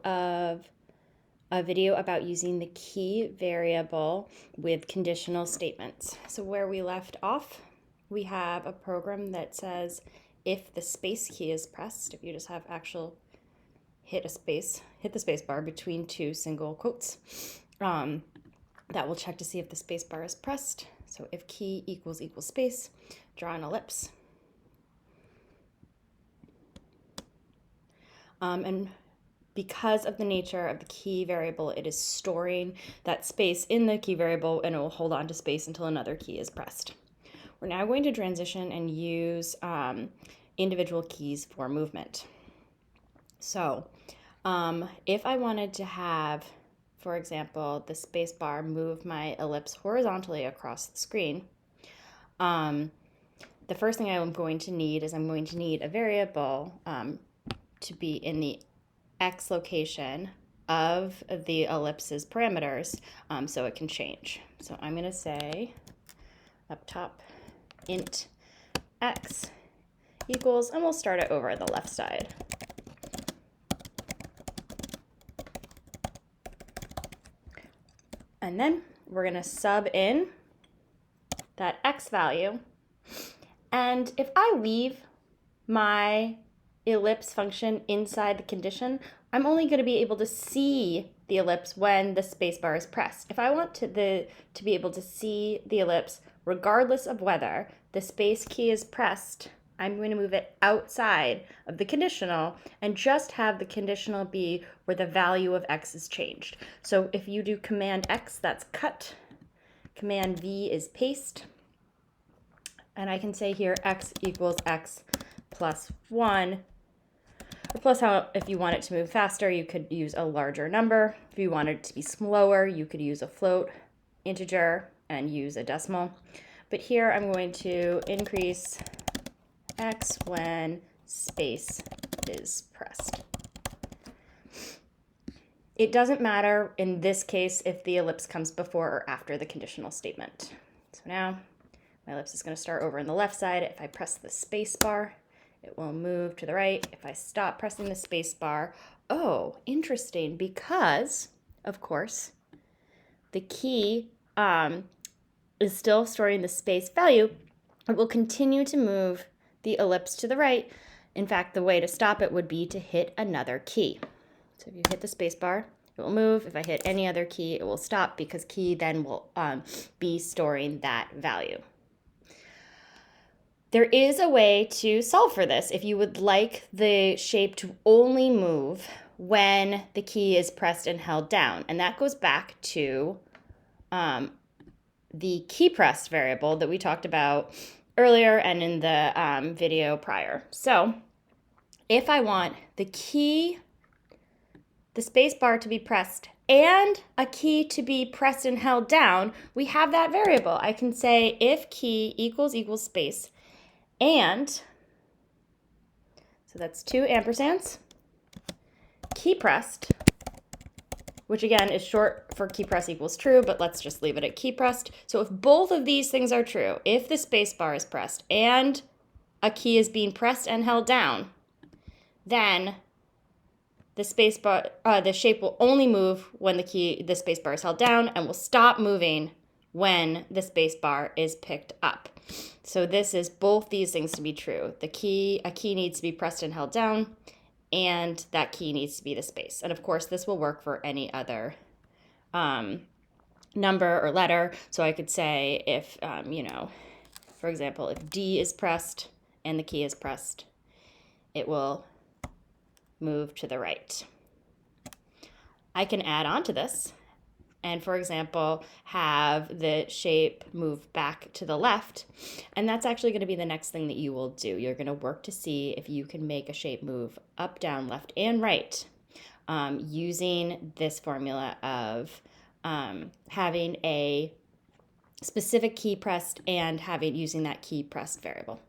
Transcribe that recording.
of a video about using the key variable with conditional statements. So where we left off, we have a program that says if the space key is pressed, if you just have hit the space bar between two single quotes, that will check to see if the space bar is pressed. So if key equals space, draw an ellipse. And because of the nature of the key variable, it is storing that space in the key variable, and it will hold on to space until another key is pressed. We're now going to transition and use individual keys for movement. So if I wanted to have, for example, the space bar move my ellipse horizontally across the screen, the first thing I'm going to need is a variable to be in the x location of the ellipse's parameters so it can change. So I'm going to say up top int x equals, and we'll start it over the left side. And then we're going to sub in that x value. And if I leave my ellipse function inside the condition, I'm only going to be able to see the ellipse when the spacebar is pressed. If I want to be able to see the ellipse regardless of whether the space key is pressed, I'm going to move it outside of the conditional and just have the conditional be where the value of x is changed. So if you do Command X, that's cut. Command V is paste. And I can say here x equals x plus 1. Or plus how, if you want it to move faster, you could use a larger number. If you wanted it to be slower, you could use a float integer and use a decimal. But here I'm going to increase x when space is pressed. It doesn't matter in this case if the ellipse comes before or after the conditional statement. So now my ellipse is going to start over on the left side. If I press the space bar, it will move to the right. If I stop pressing the space bar, oh, interesting, because, of course, the key is still storing the space value. It will continue to move the ellipse to the right. In fact, the way to stop it would be to hit another key. So if you hit the space bar, it will move. If I hit any other key, it will stop, because key then will be storing that value. There is a way to solve for this if you would like the shape to only move when the key is pressed and held down. And that goes back to the key pressed variable that we talked about earlier and in the video prior. So if I want the space bar to be pressed and a key to be pressed and held down, we have that variable. I can say if key equals space, and, so that's 2 ampersands, key pressed, which again is short for key press equals true, but let's just leave it at key pressed. So if both of these things are true, if the space bar is pressed and a key is being pressed and held down, then the space bar, the shape will only move when the space bar is held down, and will stop moving when the space bar is picked up. So this is both these things to be true. A key needs to be pressed and held down, and that key needs to be the space. And of course, this will work for any other number or letter. So I could say if, for example, if D is pressed and the key is pressed, it will move to the right. I can add on to this and, for example, have the shape move back to the left. And that's actually going to be the next thing that you will do. You're going to work to see if you can make a shape move up, down, left, and right using this formula of having a specific key pressed and using that key pressed variable.